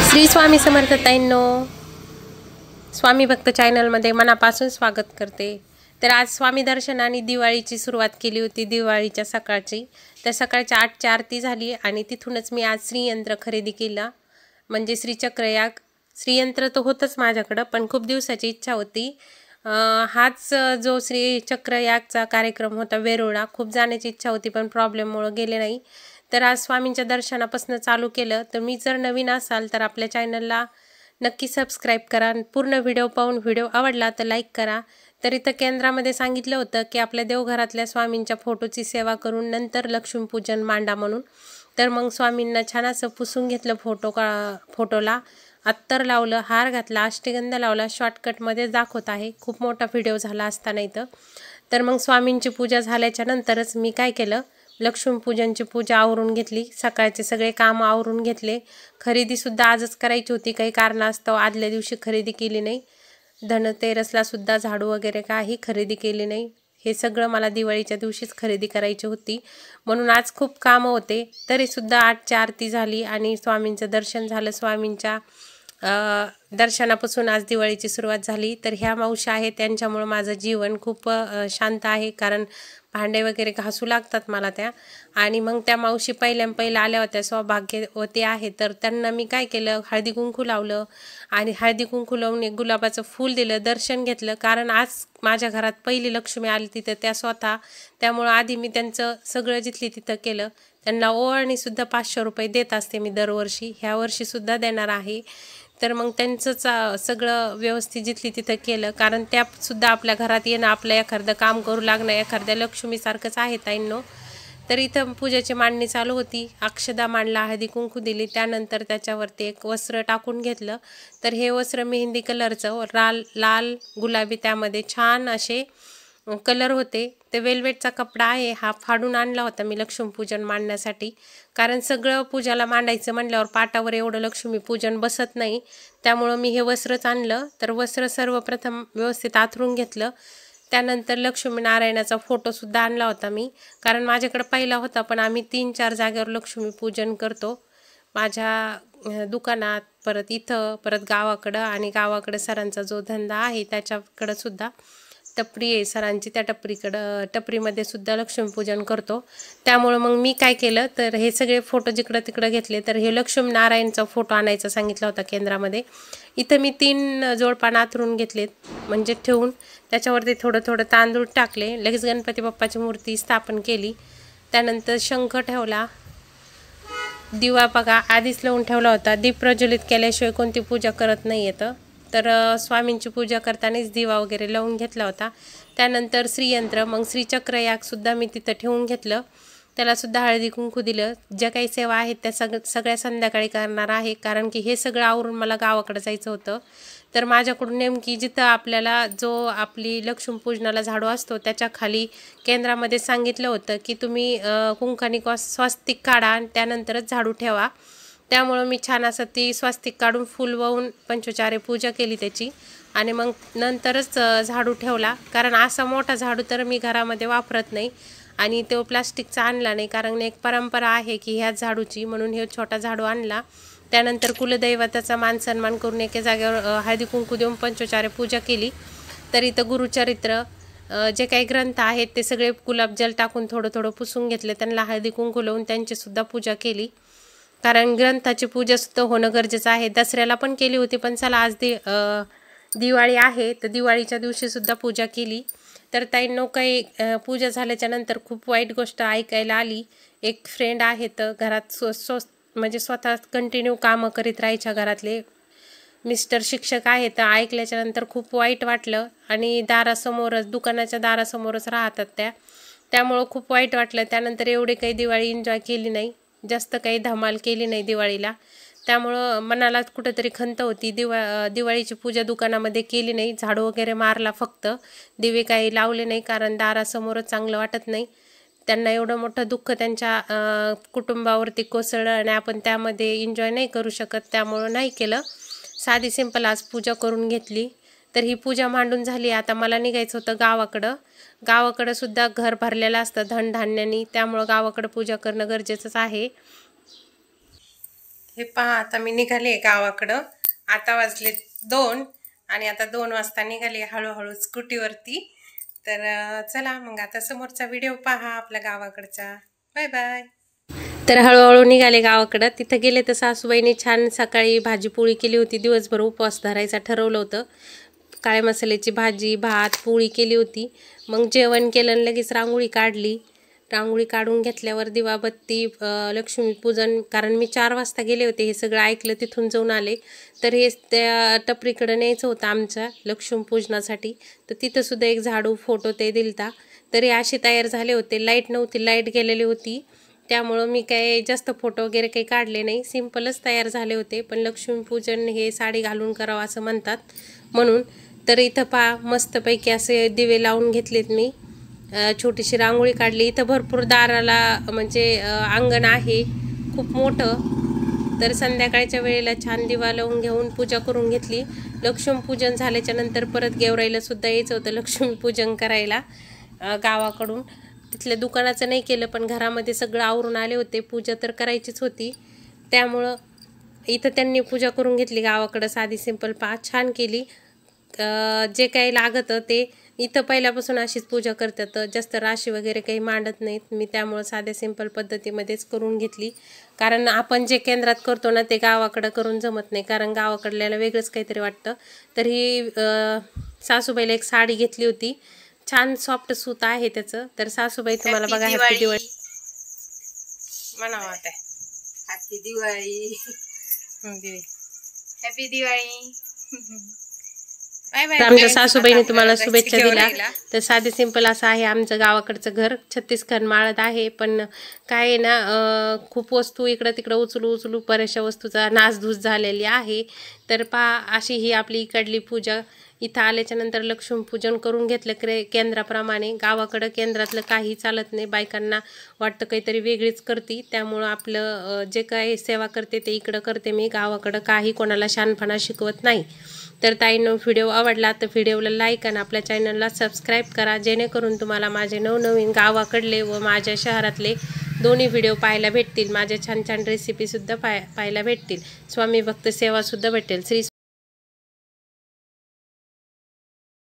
श्री स्वामी समर्थ ताईंनो, स्वामी भक्त चॅनलमध्ये मनापासून स्वागत करते। तर आज स्वामी दर्शन आणि दिवाळीची सुरुवात केली होती। दिवाळीच्या सकाळची तर सकाळच्या 8ची आरती झाली आणि तिथूनच मी आज श्रीयंत्र खरेदी केला, म्हणजे श्रीचक्रयाग। श्रीयंत्र तर होतच माझ्याकडे, पण खूप दिवसाची इच्छा होती। हाच जो श्रीचक्रयागचा कार्यक्रम होता वेरूळला, खूप जाण्याची इच्छा होती पण प्रॉब्लेममुळे गेले नाही। तर आज स्वामींच्या दर्शनापासून चालू केलं। तर मी जर नवीन असाल तर आपल्या चॅनलला नक्की सबस्क्राइब करा। पूर्ण व्हिडिओ पाहून व्हिडिओ आवडला तर लाईक करा। तर इथं केंद्रामध्ये सांगितलं होतं की आपल्या देवघरातल्या स्वामींच्या फोटोची सेवा करून नंतर लक्ष्मीपूजन मांडा म्हणून। तर मग स्वामींना छान असं पुसून घेतलं फोटोला, अत्तर लावलं, हार घातला, अष्टगंध लावला। शॉर्टकटमध्ये दाखवत आहे, खूप मोठा व्हिडिओ झाला असता नाही तर मग स्वामींची पूजा झाल्याच्या नंतरच मी काय केलं, लक्ष्मीपूजनची पूजा आवरून घेतली। सकाळचे सगळे काम आवरून घेतले। खरेदी सुद्धा आजच करायची होती, काही कारणास्तव आदल्या दिवशी खरेदी केली नाही। धनतेरसला सुद्धा झाडू वगैरे काही खरेदी केली नाही। हे सगळं मला दिवाळीच्या दिवशीच खरेदी करायची होती, म्हणून आज खूप कामं होते। तरी सुद्धा 8ची आरती झाली आणि स्वामींचं दर्शन झालं। स्वामींच्या दर्शनापासून आज दिवाळीची सुरुवात झाली। तर ह्या मावशी आहेत, त्यांच्यामुळे माझं जीवन खूप शांत आहे, कारण भांडे वगैरे घासू लागतात मला त्या। आणि मग त्या मावशी पहिल्या आल्या होत्या, सौभाग्यवती आहे। तर त्यांना मी काय केलं, हळदी कुंकू लावलं आणि हळदी कुंकू लावून एक गुलाबाचं फूल दिलं, दर्शन घेतलं। कारण आज माझ्या घरात पहिली लक्ष्मी आली तिथं त्या स्वतः, त्यामुळं आधी मी त्यांचं सगळं जिथली तिथं केलं। त्यांना ओवाळणी सुद्धा 500 रुपये देत असते मी दरवर्षी, ह्या वर्षी सुद्धा देणार आहे। तर मग त्यांचंच सगळं व्यवस्थित जिथली तिथं केलं, कारण त्या सुद्धा आपल्या घरात येणं, आपलं एखादं काम करू लागणं एखाद्या लक्ष्मीसारखंच आहे ताईंनो। तर इथं पूजेची मांडणी चालू होती। अक्षदा मांडला, हळदी कुंकू दिली, त्यानंतर त्याच्यावरती एक वस्त्र टाकून घेतलं। तर हे वस्त्र मेहंदी कलरचं, लाल गुलाबी, त्यामध्ये छान असे कलर होते। ते वेल्वेटचा कपडा आहे, हा फाडून आणला होता मी लक्ष्मीपूजन मांडण्यासाठी। कारण सगळं पूजाला मांडायचं म्हणल्यावर पाटावर एवढं लक्ष्मीपूजन बसत नाही, त्यामुळं मी हे वस्त्रच आणलं। तर वस्त्र सर्वप्रथम व्यवस्थित आथरून घेतलं, त्यानंतर लक्ष्मीनारायणाचा फोटोसुद्धा आणला होता मी, कारण माझ्याकडे पहिला होता पण आम्ही 3-4 जागेवर लक्ष्मीपूजन करतो, माझ्या दुकानात, परत इथं, परत गावाकडं, आणि गावाकडे सरांचा जो धंदा आहे त्याच्याकडं सुद्धा टपरी आहे सरांची, त्या टपरीमध्ये सुद्धा लक्ष्मीपूजन करतो। त्यामुळं मग मी काय केलं, तर हे सगळे फोटो जिकडं तिकडं घेतले। तर हे लक्ष्मीनारायणचा फोटो आणायचा सांगितला होता केंद्रामध्ये। इथं मी 3 जोडपान आथरून घेतलेत, म्हणजे ठेवून त्याच्यावरती थोडं थोडं तांदूळ टाकले। लगेच गणपती बाप्पाची मूर्ती स्थापन केली, त्यानंतर शंख ठेवला, दिवा बघा आधीच लावून ठेवला होता। दीप प्रज्वलित केल्याशिवाय कोणती पूजा करत नाही येतं, तर स्वामींची पूजा करतानाच दिवा वगैरे लावून घेतला होता। त्यानंतर श्रीयंत्र, मग श्रीचक्रयाग सुद्धा मी तिथं ठेवून घेतलं, त्याला सुद्धा हळदी कुंकू दिलं। ज्या काही सेवा आहेत त्या सगळ्या संध्याकाळी करणार आहे, कारण की हे सगळं आवरून मला गावाकडे जायचं होतं। तर माझ्याकडून नेमकी जिथं आपल्याला जो आपली लक्ष्मीपूजनाला झाडू असतो त्याच्या खाली केंद्रामध्ये सांगितलं होतं की तुम्ही कुंकानी स्वास्तिक काढा आणि त्यानंतरच झाडू ठेवा। त्यामुळं मी छान असं ती स्वास्तिक काढून फुल वाहून पंचोचारे पूजा केली त्याची, आणि मग नंतरच झाडू ठेवला। कारण असा मोठा झाडू तर मी घरामध्ये वापरत नाही, आणि तो प्लास्टिकचा आणला नाही, कारण एक परंपरा आहे की ह्याच झाडूची, म्हणून हे छोटा झाडू आणला। त्यानंतर कुलदैवताचा मान सन्मान करून एका जागेवर हळदी कुंकू देऊन पंचोचारे पूजा केली। तर इथं गुरुचरित्र, जे काही ग्रंथ आहेत ते सगळे गुलाबजल टाकून थोडं थोडं पुसून घेतले, त्यांना हळदी कुंकू लावून त्यांची सुद्धा पूजा केली, कारण ग्रंथाची पूजा सुद्धा होणं गरजेचं आहे। दसऱ्याला पण केली होती, पण चला आज दिवाळी आहे तर दिवाळीच्या दिवशी सुद्धा पूजा केली। तर ताईंनो, काही पूजा झाल्याच्या नंतर खूप वाईट गोष्ट ऐकायला आली। एक फ्रेंड आहेत घरात, म्हणजे स्वतः कंटिन्यू कामं करीत राहायच्या घरातले, मिस्टर शिक्षक आहेत, तर ऐकल्याच्या नंतर खूप वाईट वाटलं। आणि दारासमोरच, दुकानाच्या दारासमोरच राहतात त्या, त्यामुळं खूप वाईट वाटलं। त्यानंतर एवढी काही दिवाळी एन्जॉय केली नाही, जास्त काही धमाल केली नाही दिवाळीला, त्यामुळं मनाला कुठंतरी खंत होती। दिवाळीची पूजा दुकानामध्ये केली नाही, झाडू वगैरे मारला फक्त, दिवे काही लावले नाही, कारण दारासमोरच चांगलं वाटत नाही। त्यांना एवढं मोठं दुःख त्यांच्या कुटुंबावरती कोसळलं आणि आपण त्यामध्ये एन्जॉय नाही करू शकत, त्यामुळं नाही केलं, साधी सिंपल आज पूजा करून घेतली। तर ही पूजा मांडून झाली। आता मला निघायचं होतं गावाकडं सुद्धा घर भरलेलं असतं धनधान्यानी, त्यामुळं गावाकडं पूजा करणं गरजेचंच आहे। हे पहा, आता मी निघाले गावाकडं. आता वाजले 2 आणि आता 2 वाजता निघाले हळूहळू स्कूटीवरती. तर चला मग आता समोरचा व्हिडिओ पहा आपल्या गावाकडचा. Bye bye. तर हळूहळू निघाले गावाकडं. तिथं गेले तर सासूबाईंनी छान सकाळी भाजी पोळी केली होती. दिवसभर उपवास धरायचा ठरवलं होतं. काळ्या मसाल्याची भाजी, भात, पोळी केली होती. मग जेवण केलं आणि लगेच रांगोळी काढली. रांगोळी काढून घेतल्यावर दिवाबत्ती, लक्ष्मीपूजन. कारण मी 4 वाजता गेले होते, हे सगळं ऐकलं, तिथून जाऊन आले. तर हे त्या टपरीकडं न्यायचं होतं आमच्या लक्ष्मीपूजनासाठी. तर तिथंसुद्धा एक झाडू, फोटो ते दिलता. तरी असे तयार झाले होते. लाईट नव्हती, लाईट गेलेली होती. त्यामुळं मी काही जास्त फोटो वगैरे काही काढले नाही, सिम्पलच तयार झाले होते. पण लक्ष्मीपूजन हे साडी घालून करावं असं म्हणतात म्हणून. तर इथं पहा, मस्तपैकी असे दिवे लावून घेतलेत मी. छोटीशी रांगोळी काढली. इथं भरपूर दाराला म्हणजे अंगण आहे खूप मोठं. तर संध्याकाळच्या वेळेला छान दिवा लावून घेऊन पूजा करून घेतली. लक्ष्मीपूजन झाल्याच्या नंतर परत गेवराईला सुद्धा यायचं होतं लक्ष्मीपूजन करायला गावाकडून. तिथल्या दुकानाचं नाही केलं, पण घरामध्ये सगळं आवरून आले होते. पूजा तर करायचीच होती, त्यामुळं इथं त्यांनी पूजा करून घेतली गावाकडं. साधी सिंपल छान केली. जे काही लागतं ते इथं पहिल्यापासून अशीच पूजा करतात. जास्त राशी वगैरे काही मांडत नाहीत मी, त्यामुळं साध्या सिंपल पद्धतीमध्येच करून घेतली. कारण आपण जे केंद्रात करतो ना, ते गावाकडं करून जमत नाही, कारण गावाकडल्याला वेगळंच काहीतरी वाटतं. तर ही सासूबाईला एक साडी घेतली होती. छान सॉफ्ट सूत आहे त्याचं. तर सासूबाई तुम्हाला बघा, हॅपी दिवाळी म्हणावं. आता हॅपी दिवाळी, हॅपी दिवाळी. आमच्या सासूबाईने तुम्हाला शुभेच्छा दिल्या. तर साधे सिंपल असं आहे आमचं गावाकडचं घर. 36 खणमाळत आहे, पण काय आहे ना, खूप वस्तू इकडं तिकडं उचलू बऱ्याचशा वस्तूचा नासधूस झालेली आहे. तर अशी ही आपली इकडली पूजा. इथं आल्याच्या नंतर लक्ष्मीपूजन करून घेतलं केंद्राप्रमाणे. गावाकडं केंद्रातलं काही चालत नाही, बायकांना वाटतं काहीतरी वेगळीच करते. त्यामुळं आपलं जे काही सेवा करते ते इकडं करते मी. गावाकडं काही कोणाला शहाणपणा शिकवत नाही. तर ताईंनो, व्हिडिओ आवडला तर व्हिडिओला लाईक आणि आपल्या चॅनलला सबस्क्राईब करा, जेणेकरून तुम्हाला माझे नवनवीन गावाकडले व माझ्या शहरातले दोन्ही व्हिडिओ पाहायला भेटतील. माझ्या छान छान रेसिपीसुद्धा पाहायला भेटतील. स्वामी भक्त सेवासुद्धा भेटेल. श्री